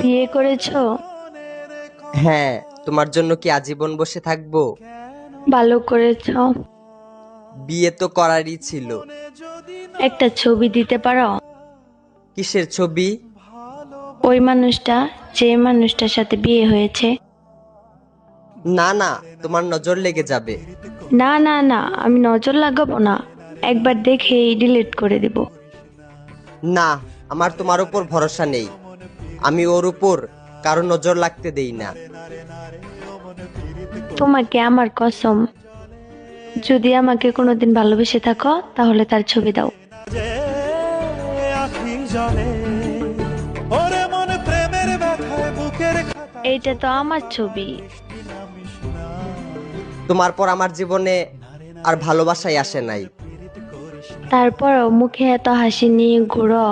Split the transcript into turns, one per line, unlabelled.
বিয়ে করেছো?
হ্যাঁ, তোমার জন্য কি আজীবন বসে থাকবো?
ভালো করেছো।
বিয়ে তো করারই ছিল।
একটা ছবি দিতে পারো?
কিসের ছবি?
ওই মানুষটা, যে মানুষটার সাথে বিয়ে হয়েছে।
না না, তোমার নজর লেগে যাবে।
না না না, আমি নজর লাগাবো না, একবার দেখেই ডিলিট করে দিব।
না, আমার তোমার উপর ভরসা নেই। আমি ওর উপর কারো নজর লাগতে দেই না।
তোমাকে আমার কসম, যদি আমাকে কোনোদিন ভালোবেসে থাকো তাহলে তার ছবি দাও।
যে আখি জলে ওরে মন প্রেমের ব্যথায় বুকের খাতায়
এইটা তো আমার ছবি।
তোমার পর আমার জীবনে আর ভালোবাসাই আসে নাই।
তারপরও মুখে এত হাসি নিয়ে ঘুরো।